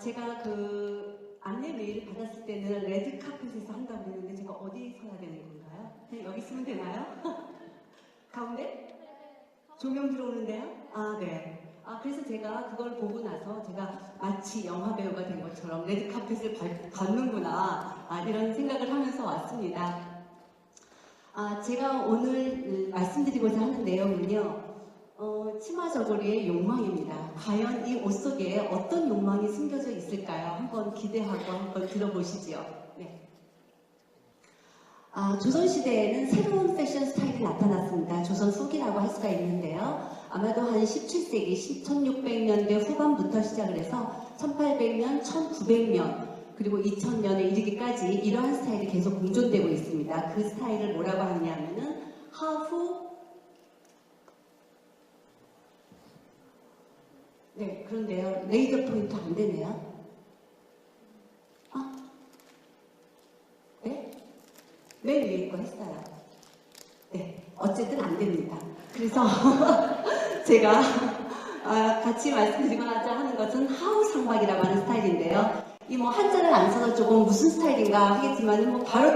제가 그 안내 메일을 받았을 때는 레드 카펫에서 한다고 했는데 제가 어디 서야 되는 건가요? 그냥 여기 있으면 되나요? 가운데? 조명 들어오는데요? 아, 네. 그래서 제가 그걸 보고 나서 제가 마치 영화 배우가 된 것처럼 레드 카펫을 밟는구나 이런 생각을 하면서 왔습니다. 제가 오늘 말씀드리고자 하는 내용은요. 치마 저고리의 욕망입니다. 과연 이 옷 속에 어떤 욕망이 숨겨져 있을까요? 한번 기대하고 한번 들어보시죠. 네. 조선시대에는 새로운 패션 스타일이 나타났습니다. 조선 후기라고 할 수가 있는데요. 아마도 한 17세기 1600년대 후반부터 시작을 해서 1800년, 1900년 그리고 2000년에 이르기까지 이러한 스타일이 계속 공존되고 있습니다. 그 스타일을 뭐라고 하느냐 하면은 하후. 네, 그런데요. 레이더 포인트 안 되네요. 네? 맨 위에 거 했어요. 네, 어쨌든 안 됩니다. 그래서 제가 같이 말씀드리고자 하는 것은 하우 상박이라고 하는 스타일인데요. 이 뭐 한자를 안 써서 조금 무슨 스타일인가 하겠지만 뭐 바로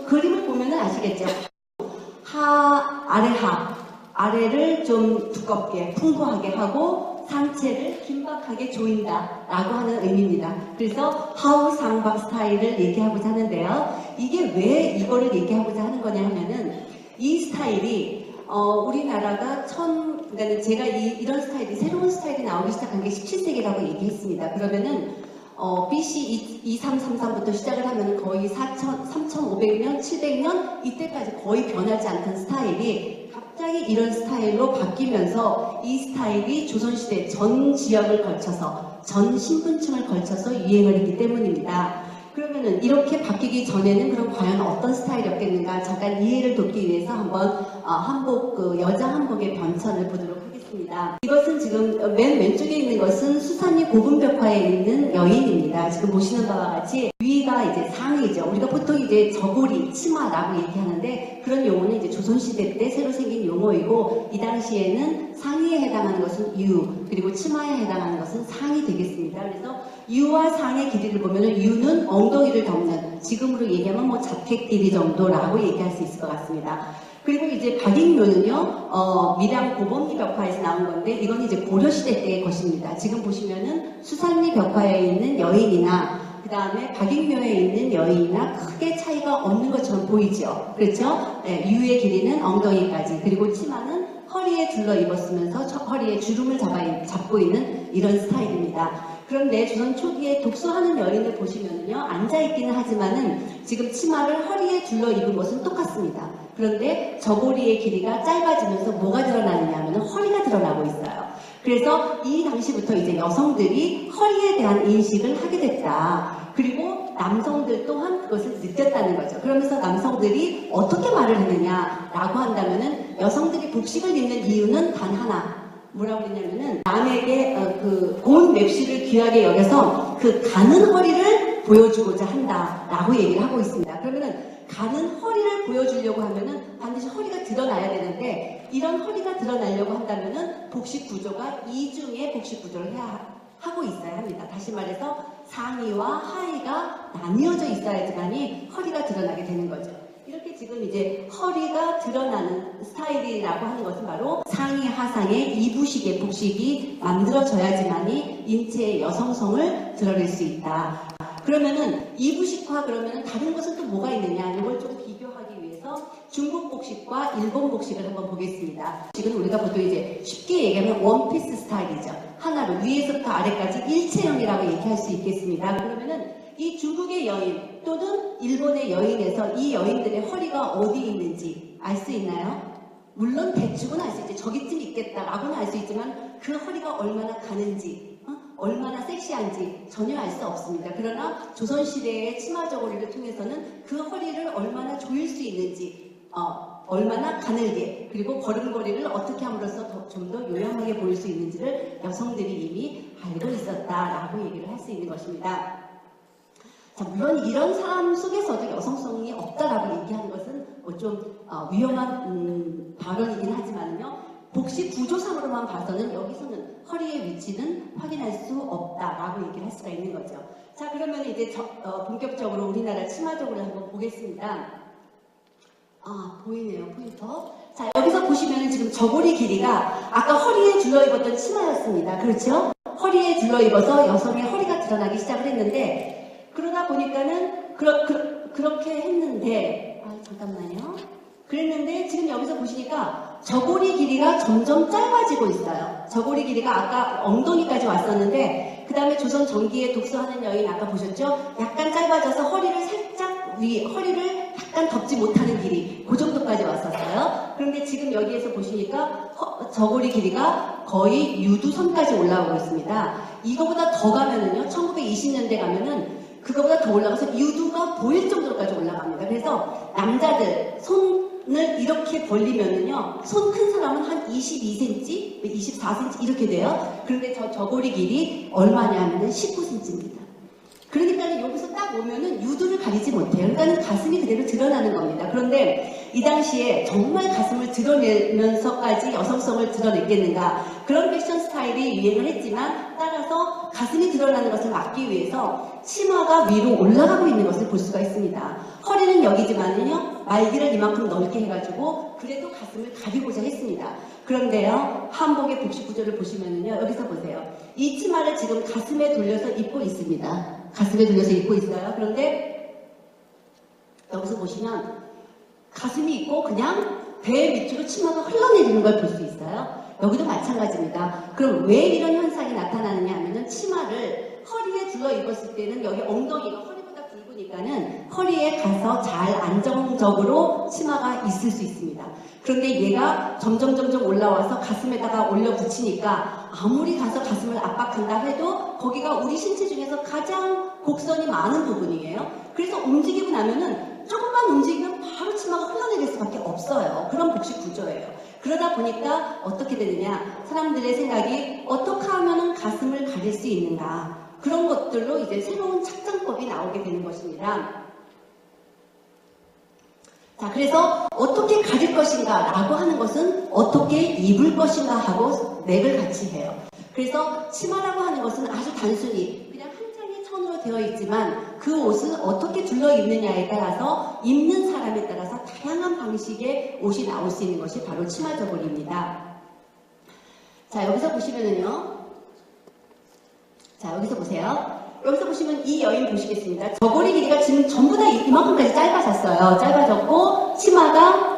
그림을 보면은 아시겠죠. 아래를 좀 두껍게 풍부하게 하고 상체를 긴박하게 조인다 라고 하는 의미입니다. 그래서 하우 상박 스타일을 얘기하고자 하는데요. 이게 왜 이거를 얘기하고자 하는 거냐 하면은 이 스타일이 우리나라가 그러니까 제가 이런 스타일이 새로운 스타일이 나오기 시작한 게 17세기라고 얘기했습니다. 그러면은 BC 2333부터 시작을 하면 거의 3500년, 700년 이때까지 거의 변하지 않던 스타일이 갑자기 이런 스타일로 바뀌면서 이 스타일이 조선시대 전 지역을 걸쳐서 전 신분층을 걸쳐서 유행을 했기 때문입니다. 그러면은 이렇게 바뀌기 전에는 그럼 과연 어떤 스타일이었겠는가 잠깐 이해를 돕기 위해서 한번 여자 한복의 변천을 보도록 하겠습니다. 이것은 지금 맨 왼쪽에 있는 것은 수산리 고분벽화에 있는 여인입니다. 지금 보시는 바와 같이 위가 이제 상의죠. 우리가 보통 이제 저고리, 치마라고 얘기하는데 그런 용어는 이제 조선시대 때 새로 생긴 용어이고 이 당시에는 상의에 해당하는 것은 유, 그리고 치마에 해당하는 것은 상이 되겠습니다. 그래서 유와 상의 길이를 보면은 유는 엉덩이를 덮는, 지금으로 얘기하면 뭐 자켓 길이 정도라고 얘기할 수 있을 것 같습니다. 그리고 이제 박익묘는요, 밀양 고범리 벽화에서 나온 건데 이건 이제 고려시대 때의 것입니다. 지금 보시면은 수산리 벽화에 있는 여인이나 그 다음에 박익묘에 있는 여인이나 크게 차이가 없는 것처럼 보이죠. 그렇죠? 네, 유의 길이는 엉덩이까지, 그리고 치마는 허리에 둘러 입었으면서 허리에 주름을 잡고 있는 이런 스타일입니다. 그런데 조선 초기에 독서하는 여인을 보시면요, 앉아있기는 하지만은 지금 치마를 허리에 둘러 입은 것은 똑같습니다. 그런데 저고리의 길이가 짧아지면서 뭐가 드러나느냐 하면 허리가 드러나고 있어요. 그래서 이 당시부터 이제 여성들이 허리에 대한 인식을 하게 됐다. 그리고 남성들 또한 그것을 느꼈다는 거죠. 그러면서 남성들이 어떻게 말을 했느냐라고 한다면은 여성들이 복식을 입는 이유는 단 하나. 뭐라고 그랬냐면은 남에게 그 고운 맵시를 귀하게 여겨서 그 가는 허리를 보여주고자 한다라고 얘기를 하고 있습니다. 그러면은 가는 허리를 보여주려고 하면은 반드시 허리가 드러나야 되는데 이런 허리가 드러나려고 한다면은 복식 구조가 이중의 복식 구조를 하고 있어야 합니다. 다시 말해서 상의와 하의가 나뉘어져 있어야지만이 허리가 드러나게 되는 거죠. 이렇게 지금 이제 허리가 드러나는 스타일이라고 하는 것은 바로 상의 하상의 이부식의 복식이 만들어져야지만이 인체의 여성성을 드러낼 수 있다. 그러면은 이부식화 그러면은 다른 것은 또 뭐가 있느냐 이걸 좀 비교하기 위해서 중국 복식과 일본 복식을 한번 보겠습니다. 지금 우리가 보통 이제 쉽게 얘기하면 원피스 스타일이죠. 하나로 위에서부터 아래까지 일체형이라고 얘기할 수 있겠습니다. 그러면은 이 중국의 여인 또는 일본의 여인에서 이 여인들의 허리가 어디 있는지 알 수 있나요? 물론 대충은 알 수 있죠. 저기쯤 있겠다라고는 알 수 있지만 그 허리가 얼마나 가는지 얼마나 섹시한지 전혀 알 수 없습니다. 그러나 조선시대의 치마 저고리를 통해서는 그 허리를 얼마나 조일 수 있는지 얼마나 가늘게 그리고 걸음걸이를 어떻게 함으로써 좀 더 요양하게 보일 수 있는지를 여성들이 이미 알고 있었다라고 얘기를 할 수 있는 것입니다. 자, 물론 이런 사람 속에서도 여성성이 없다라고 얘기하는 것은 좀 위험한 발언이긴 하지만요. 복식 구조상으로만 봐서는 여기서는 허리의 위치는 확인할 수 없다라고 얘기를 할 수가 있는 거죠. 자, 그러면 이제 본격적으로 우리나라 치마적으로 한번 보겠습니다. 아, 보이네요, 포인터. 자, 여기서 보시면 지금 저고리 길이가 아까 허리에 둘러 입었던 치마였습니다. 그렇죠? 허리에 둘러 입어서 여성의 허리가 드러나기 시작을 했는데, 그러다 보니까는 그렇게 했는데, 아, 잠깐만요. 그랬는데 지금 여기서 보시니까 저고리 길이가 점점 짧아지고 있어요. 저고리 길이가 아까 엉덩이까지 왔었는데 그 다음에 조선 전기에 독서하는 여인 아까 보셨죠? 약간 짧아져서 허리를 살짝 허리를 약간 덮지 못하는 길이 그 정도까지 왔었어요. 그런데 지금 여기에서 보시니까 저고리 길이가 거의 유두선까지 올라오고 있습니다. 이거보다 더 가면은요, 1920년대 가면은 그거보다 더 올라가서 유두가 보일 정도까지 올라갑니다. 그래서 남자들 손을 이렇게 벌리면은요, 손 큰 사람은 한 22cm, 24cm 이렇게 돼요. 그런데 저고리 길이 얼마냐 하면은 19cm입니다. 그러니까 여기서 딱 오면은 유두를 가리지 못해요. 그러니까 가슴이 그대로 드러나는 겁니다. 그런데 이 당시에 정말 가슴을 드러내면서까지 여성성을 드러냈겠는가? 그런 패션 스타일이 유행을 했지만 따라서 가슴이 드러나는 것을 막기 위해서 치마가 위로 올라가고 있는 것을 볼 수가 있습니다. 허리는 여기지만은요, 말기를 이만큼 넓게 해가지고 그래도 가슴을 가리고자 했습니다. 그런데요, 한복의 복식 구조를 보시면은요, 여기서 보세요. 이 치마를 지금 가슴에 돌려서 입고 있습니다. 가슴에 돌려서 입고 있어요. 그런데 여기서 보시면 가슴이 있고 그냥 배 밑으로 치마가 흘러내리는 걸 볼 수 있어요. 여기도 마찬가지입니다. 그럼 왜 이런 현상이 나타나느냐 하면은 치마를 허리에 둘러 입었을 때는 여기 엉덩이가 허리보다 굵으니까는 허리에 가서 잘 안정적으로 치마가 있을 수 있습니다. 그런데 얘가 점점 올라와서 가슴에다가 올려 붙이니까 아무리 가서 가슴을 압박한다 해도 거기가 우리 신체 중에서 가장 곡선이 많은 부분이에요. 그래서 움직이고 나면은 조금만 움직이면 바로 치마가 흘러내릴 수밖에 없어요. 그런 복식 구조예요. 그러다 보니까 어떻게 되느냐, 사람들의 생각이 어떻게 하면 가슴을 가릴 수 있는가, 그런 것들로 이제 새로운 착장법이 나오게 되는 것입니다. 자, 그래서 어떻게 가릴 것인가 라고 하는 것은 어떻게 입을 것인가 하고 맥을 같이 해요. 그래서 치마라고 하는 것은 아주 단순히 그냥 한 장의 천으로 되어 있지만 그 옷을 어떻게 둘러 입느냐에 따라서 입는 사람에 따라서 다양한 방식의 옷이 나올 수 있는 것이 바로 치마 저고리입니다. 자, 여기서 보시면은요, 자, 여기서 보세요. 여기서 보시면 이 여인 보시겠습니다. 저고리 길이가 지금 전부 다 이만큼까지 짧아졌어요. 짧아졌고 치마가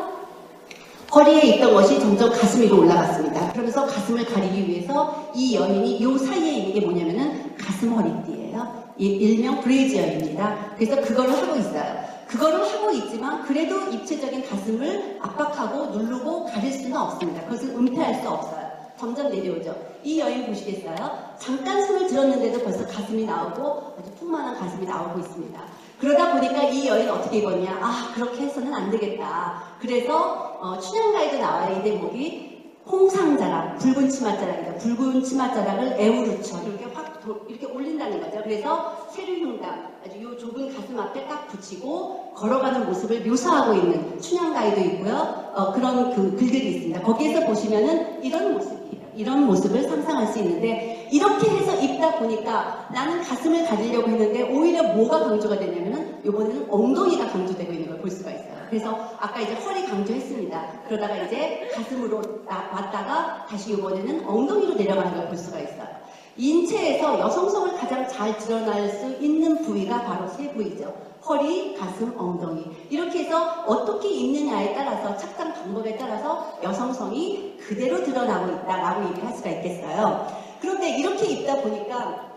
허리에 있던 것이 점점 가슴 위로 올라갔습니다. 그러면서 가슴을 가리기 위해서 이 여인이 이 사이에 있는 게 뭐냐면은 가슴 허리띠예요. 일명 브레이지어입니다. 그래서 그거를 하고 있어요. 그거를 하고 있지만 그래도 입체적인 가슴을 압박하고 누르고 가릴 수는 없습니다. 그것을 은폐할 수 없어요. 점점 내려오죠. 이 여인 보시겠어요? 잠깐 손을 들었는데도 벌써 가슴이 나오고 아주 풍만한 가슴이 나오고 있습니다. 그러다 보니까 이 여인 어떻게 입었냐? 아, 그렇게 해서는 안 되겠다. 그래서 춘향가에도 나와요. 이 대목이 홍상자락, 붉은 치맛자락이죠. 붉은 치맛자락을 에우르쳐 이렇게 확 이렇게 올린다는 거죠. 그래서 세류흉담, 아주 이 좁은 가슴 앞에 딱 붙이고 걸어가는 모습을 묘사하고 있는 춘향가에도 있고요. 그런 그 글들이 있습니다. 거기에서 보시면은 이런 모습이에요. 이런 모습을 상상할 수 있는데, 이렇게 해서 입다 보니까 나는 가슴을 가리려고 했는데 오히려 뭐가 강조가 되냐면은 이번에는 엉덩이가 강조되고 있는 걸 볼 수가 있어요. 그래서 아까 이제 허리 강조했습니다. 그러다가 이제 가슴으로 왔다가 다시 이번에는 엉덩이로 내려가는 걸 볼 수가 있어요. 인체에서 여성성을 가장 잘 드러날 수 있는 부위가 바로 세 부위죠. 허리, 가슴, 엉덩이. 이렇게 해서 어떻게 입느냐에 따라서, 착장 방법에 따라서 여성성이 그대로 드러나고 있다라고 얘기를 할 수가 있겠어요. 그런데 이렇게 입다 보니까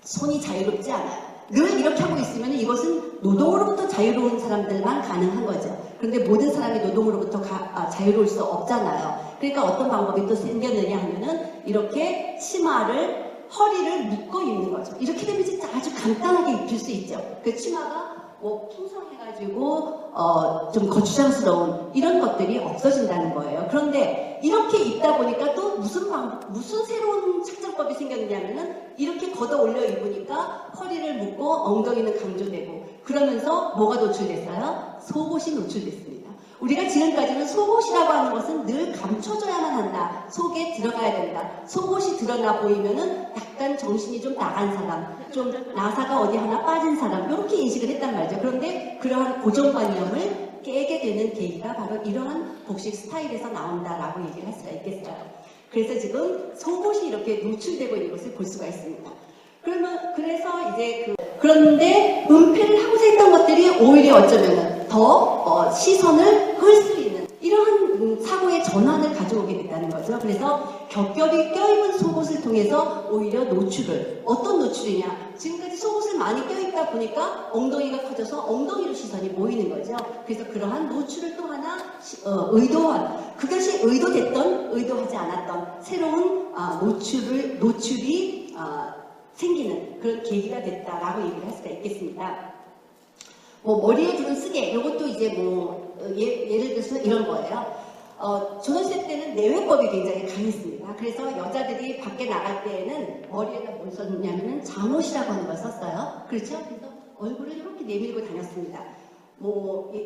손이 자유롭지 않아요. 늘 이렇게 하고 있으면 이것은 노동으로부터 자유로운 사람들만 가능한 거죠. 그런데 모든 사람이 노동으로부터 자유로울 수 없잖아요. 그러니까 어떤 방법이 또 생겼느냐 하면은 이렇게 치마를 허리를 묶어 입는 거죠. 이렇게 되면 진짜 아주 간단하게 입힐 수 있죠. 그 치마가 뭐 풍성해가지고 좀 거추장스러운 이런 것들이 없어진다는 거예요. 그런데 이렇게 입다 보니까 또 무슨 새로운 착장법이 생겼느냐면은 이렇게 걷어 올려 입으니까 허리를 묶고 엉덩이는 강조되고, 그러면서 뭐가 노출됐어요? 속옷이 노출됐습니다. 우리가 지금까지는 속옷이라고 하는 것은 늘 감춰줘야만 한다. 속에 들어가야 된다. 속옷이 드러나 보이면은 약간 정신이 좀 나간 사람, 좀 나사가 어디 하나 빠진 사람, 이렇게 인식을 했단 말이죠. 그런데 그러한 고정관념을 깨게 되는 계기가 바로 이러한 복식 스타일에서 나온다라고 얘기를 할 수가 있겠어요. 그래서 지금 속옷이 이렇게 노출되고 있는 것을 볼 수가 있습니다. 그래서 이제 그런데 은폐를 하고자 했던 것들이 오히려 어쩌면은 더 시선을 끌 수 있는 이러한 사고의 전환을 가져오게 됐다는 거죠. 그래서 겹겹이 껴입은 속옷을 통해서 오히려 노출을, 어떤 노출이냐, 지금까지 속옷을 많이 껴입다 보니까 엉덩이가 커져서 엉덩이로 시선이 모이는 거죠. 그래서 그러한 노출을 또 하나 의도한, 그것이 의도됐던 의도하지 않았던 새로운 노출이 생기는 그런 계기가 됐다라고 얘기를 할 수가 있겠습니다. 머리에 두는 쓰개, 이것도 이제 예를 들어서 이런 거예요. 조선시대 때는 내외법이 굉장히 강했습니다. 그래서 여자들이 밖에 나갈 때에는 머리에다 뭘 썼냐면은 잠옷이라고 하는 걸 썼어요. 그렇죠? 그래서 얼굴을 이렇게 내밀고 다녔습니다.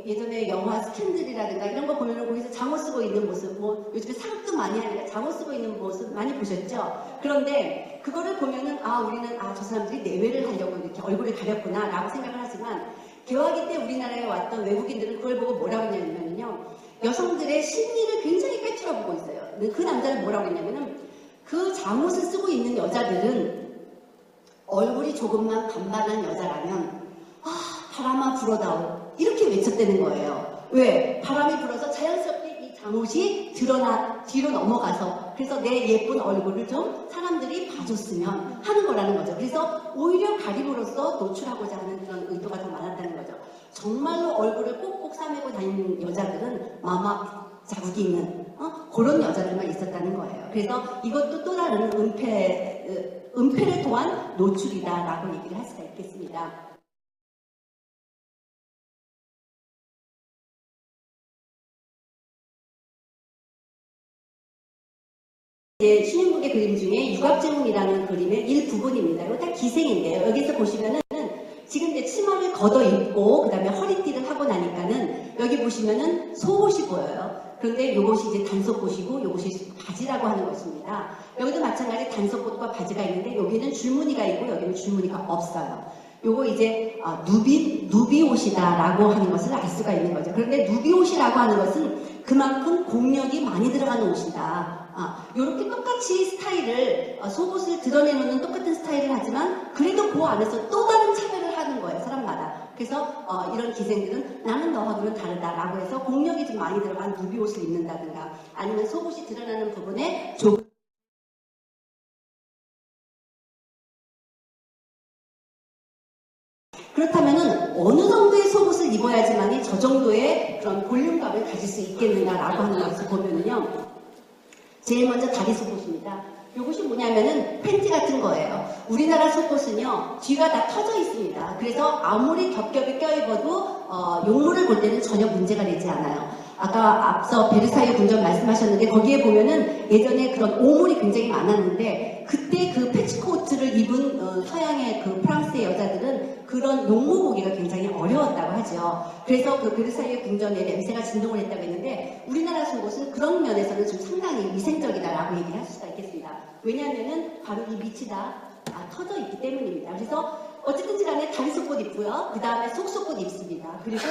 예전에 영화 스캔들이라든가 이런 거 보면은 거기서 잠옷 쓰고 있는 모습, 요즘에 사극도 많이 하니까 잠옷 쓰고 있는 모습 많이 보셨죠? 그런데 그거를 보면은 우리는 저 사람들이 내외를 하려고 이렇게 얼굴을 가렸구나 라고 생각을 하지만 개화기 때 우리나라에 왔던 외국인들은 그걸 보고 뭐라고 했냐면요, 여성들의 심리를 굉장히 꿰뚫어 보고 있어요. 그 남자는 뭐라고 했냐면은 그 잠옷을 쓰고 있는 여자들은 얼굴이 조금만 반반한 여자라면 바람아 불어다오 이렇게 외쳤다는 거예요. 왜? 바람이 불어서 자연스럽게 이 잠옷이 뒤로 넘어가서 그래서 내 예쁜 얼굴을 좀 사람들이 봐줬으면 하는 거라는 거죠. 그래서 오히려 가림으로써 노출하고자 하는 그런 의도가 더 많았다는 거죠. 정말로 얼굴을 꼭꼭 싸매고 다니는 여자들은 마마 자국이 있는 그런 여자들만 있었다는 거예요. 그래서 이것도 또 다른 은폐를 통한 노출이다라고 얘기를 할 수가 있겠습니다. 신윤국의 그림 중에 육압제문이라는 그림의 일부분입니다. 이거 다 기생인데요. 여기서 보시면은 지금 이제 치마를 걷어 입고 그 다음에 허리띠를 하고 나니까는 여기 보시면은 속옷이 보여요. 그런데 이것이 이제 단속옷이고 이것이 바지라고 하는 것입니다. 여기도 마찬가지 단속옷과 바지가 있는데 여기는 줄무늬가 있고 여기는 줄무늬가 없어요. 요거 이제 누비옷이다라고 하는 것을 알 수가 있는 거죠. 그런데 누비옷이라고 하는 것은 그만큼 공력이 많이 들어가는 옷이다. 이렇게 똑같이 스타일을 속옷을 드러내놓는 똑같은 스타일을 하지만 그래도 그 안에서 또 다른 차별을 하는 거예요. 사람마다. 그래서 이런 기생들은 나는 너하고는 다르다라고 해서 공력이 좀 많이 들어간 누비옷을 입는다든가 아니면 속옷이 드러나는 부분에 그렇다면은 어느 정도의 속옷을 입어야지만이 저 정도의 그런 볼륨감을 가질 수 있겠느냐라고 하는 것을 보면은요. 제일 먼저 다리 속옷입니다. 이것이 뭐냐면은 팬티 같은 거예요. 우리나라 속옷은요 뒤가 다 터져 있습니다. 그래서 아무리 겹겹이 껴입어도 용물을 볼 때는 전혀 문제가 되지 않아요. 아까 앞서 베르사유 궁전 말씀하셨는데 거기에 보면은 예전에 그런 오물이 굉장히 많았는데 그때 그 패치코트를 입은 서양의 그 프랑스의 여자들은 그런 용모 보기가 굉장히 어려웠다고 하죠. 그래서 그 베르사유 궁전에 냄새가 진동을 했다고 했는데 우리나라 속옷은 그런 면에서는 좀 상당히 위생적이다라고 얘기를 할 수가 있겠습니다. 왜냐하면은 바로 이 밑이 다 터져 있기 때문입니다. 그래서 어쨌든지 간에 다리 속옷 입고요. 그 다음에 속속옷 입습니다. 그리고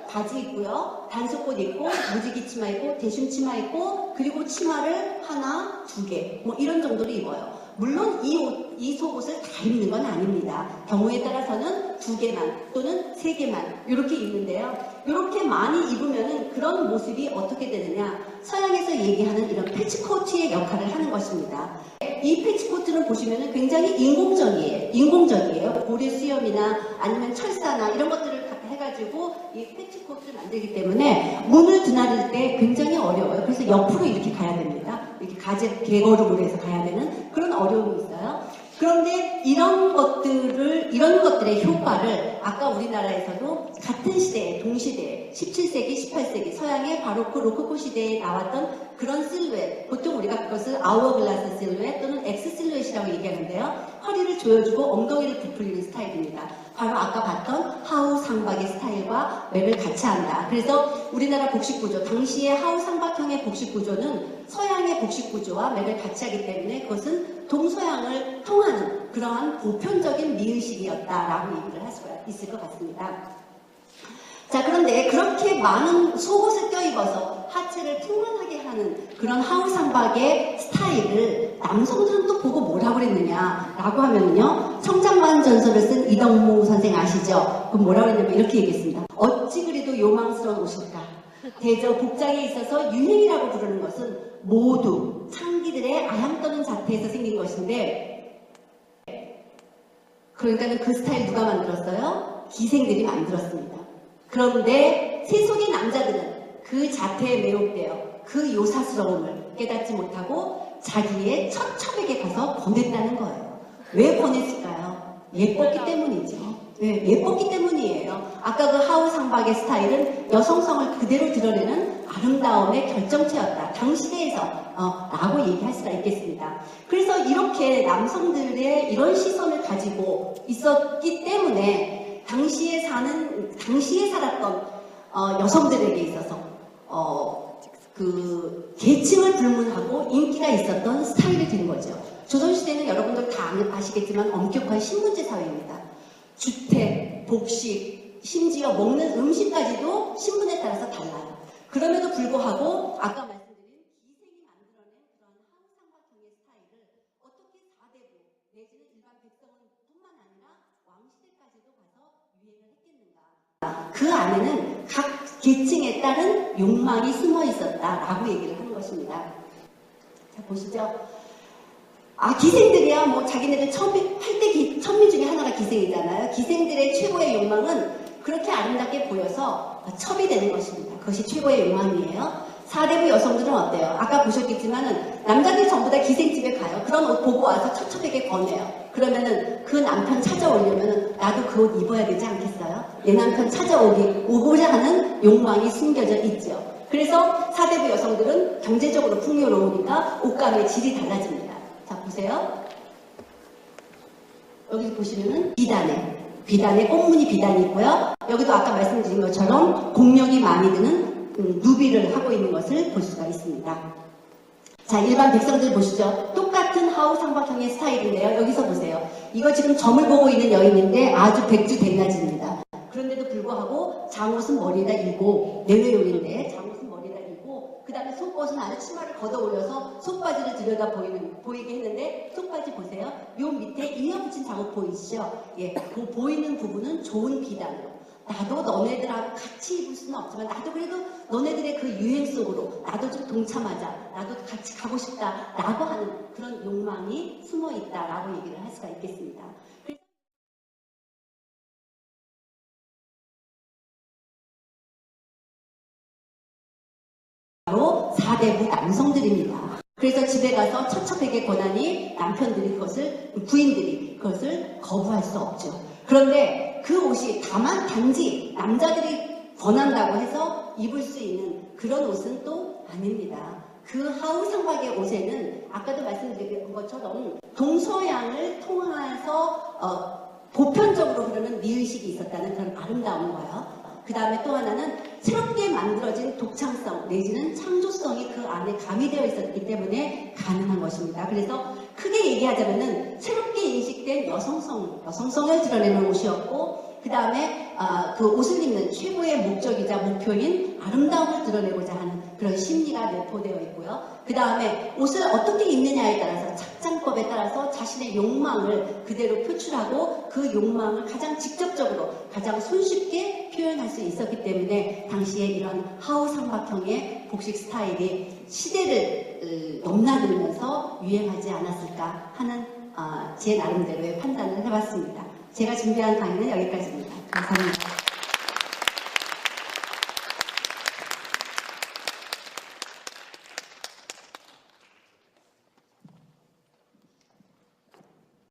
바지 입고요. 단속옷 입고 무지개 치마 입고 대춤 치마 입고 그리고 치마를 하나, 두 개 이런 정도로 입어요. 물론 이 속옷을 다 입는 건 아닙니다. 경우에 따라서는 두 개만 또는 세 개만 이렇게 입는데요. 이렇게 많이 입으면은 그런 모습이 어떻게 되느냐? 서양에서 얘기하는 이런 패치코트의 역할을 하는 것입니다. 이 패치코트는 보시면은 굉장히 인공적이에요. 고래 수염이나 아니면 철사나 이런 것들을 해가지고 이 패치코트를 만들기 때문에 문을 드나들 때 굉장히 어려워요. 그래서 옆으로 이렇게 가야 됩니다. 이렇게 개걸음으로 해서 가야 되는 그런 어려움이 있어요. 그런데 이런 것들의 효과를 아까 우리나라에서도 같은 시대에, 동시대에 17세기, 18세기 서양의 바로크, 로코코 시대에 나왔던 그런 실루엣, 보통 우리가 그것을 아워글라스 실루엣 또는 X 실루엣이라고 얘기하는데요. 허리를 조여주고 엉덩이를 부풀리는 스타일입니다. 바로 아까 봤던 하우 상박의 스타일과 맥을 같이 한다. 그래서 우리나라 복식구조, 당시의 하우 상박형의 복식구조는 서양의 복식구조와 맥을 같이 하기 때문에 그것은 동서양을 통하는 그러한 보편적인 미의식이었다라고 얘기를 할 수가 있을 것 같습니다. 자, 그런데 그렇게 많은 속옷을 껴입어서 하체를 풍만하게 하는 그런 하우 상박의 스타일을 남성들은 또 보고 뭐라고 그랬느냐라고 하면요, 청장만 전설을 쓴 이덕무 선생 아시죠? 그럼 뭐라고 했냐면 이렇게 얘기했습니다. 어찌 그리도 요망스러운 옷일까? 대저 복장에 있어서 유행이라고 부르는 것은 모두 창기들의 아양떠는 자태에서 생긴 것인데, 그러니까는 그 스타일 누가 만들었어요? 기생들이 만들었습니다. 그런데 세속의 남자들은 그 자태에 매혹되어 그 요사스러움을 깨닫지 못하고 자기의 처첩에게 가서 보냈다는 거예요. 왜 보냈을까요? 예뻤기 때문이죠. 네, 예뻤기 때문이에요. 아까 그 하우 상박의 스타일은 여성성을 그대로 드러내는 아름다움의 결정체였다. 당시대에서 라고 얘기할 수가 있겠습니다. 그래서 이렇게 남성들의 이런 시선을 가지고 있었기 때문에 당시에 살았던 여성들에게 있어서 그 계층을 불문하고 인기가 있었던 스타일이 된 거죠. 조선시대는 여러분들 다 아시겠지만 엄격한 신문제 사회입니다. 주택, 복식, 심지어 먹는 음식까지도 신분에 따라서 달라요. 그럼에도 불구하고 아까 말씀드린 기생이 만들어낸 그런 하우상박형의 스타일을 어떻게 사대부 내지는 일반 백성은 뿐만 아니라 왕시대까지도 가서 유행을 했겠는가. 그 안에는 각 계층에 따른 욕망이 숨어 있었다라고 얘기를 하는 것입니다. 자, 보시죠. 기생들이야 뭐 자기네들 8대 천미 중에 하나가 기생이잖아요. 기생들의 최고의 욕망은 그렇게 아름답게 보여서 첩이 되는 것입니다. 그것이 최고의 욕망이에요. 사대부 여성들은 어때요? 아까 보셨겠지만은 남자들 전부 다 기생집에 가요. 그런 옷 보고 와서 처첩에게 권해요. 그러면은 그 남편 찾아오려면은 나도 그 옷 입어야 되지 않겠어요? 내 남편 찾아오고자 하는 욕망이 숨겨져 있죠. 그래서 사대부 여성들은 경제적으로 풍요로우니까 옷감의 질이 달라집니다. 자, 보세요. 여기 보시면은 비단에 꽃무늬 비단이 있고요. 여기도 아까 말씀드린 것처럼 공력이 많이 드는 누비를 하고 있는 것을 볼 수가 있습니다. 자, 일반 백성들 보시죠. 똑같은 하우 상박형의 스타일인데요. 여기서 보세요. 이거 지금 점을 보고 있는 여인인데 아주 백주대낮입니다. 그런데도 불구하고 장옷은 머리에다 이고 내외용인데 장옷은 머리에다 이고 그 다음에 속옷은 안에 치마를 걷어 올려서 속바지를 들여다 보이게 했는데 속바지 보세요. 요 밑에 이어붙인 장옷 보이시죠? 예, 그 보이는 부분은 좋은 비단으로 나도 너네들하고 같이 입을 수는 없지만 나도 그래도 너네들의 그 유행 속으로 나도 좀 동참하자, 나도 같이 가고 싶다 라고 하는 그런 욕망이 숨어 있다라고 얘기를 할 수가 있겠습니다. 바로 4대부 남성들입니다. 그래서 집에 가서 처첩에게 권하니 부인들이 그것을 거부할 수 없죠. 그런데 그 옷이 단지 남자들이 권한다고 해서 입을 수 있는 그런 옷은 또 아닙니다. 그 하우 상박의 옷에는 아까도 말씀드린 것처럼 동서양을 통해서 보편적으로 흐르는 미의식이 있었다는 그런 아름다움과요. 그 다음에 또 하나는 새롭게 만들어진 독창성 내지는 창조성이 그 안에 가미되어 있었기 때문에 가능한 것입니다. 그래서 크게 얘기하자면은 새롭게 인식된 여성성을 드러내는 옷이었고 그 다음에 그 옷을 입는 최고의 목적이자 목표인 아름다움을 드러내고자 하는 그런 심리가 내포되어 있고요. 그 다음에 옷을 어떻게 입느냐에 따라서 착장법에 따라서 자신의 욕망을 그대로 표출하고 그 욕망을 가장 직접적으로 가장 손쉽게 표현할 수 있었기 때문에 당시에 이런 하우 상박형의 복식 스타일이 시대를 넘나들면서 유행하지 않았을까 하는 제 나름대로의 판단을 해봤습니다. 제가 준비한 강의는 여기까지입니다. 감사합니다.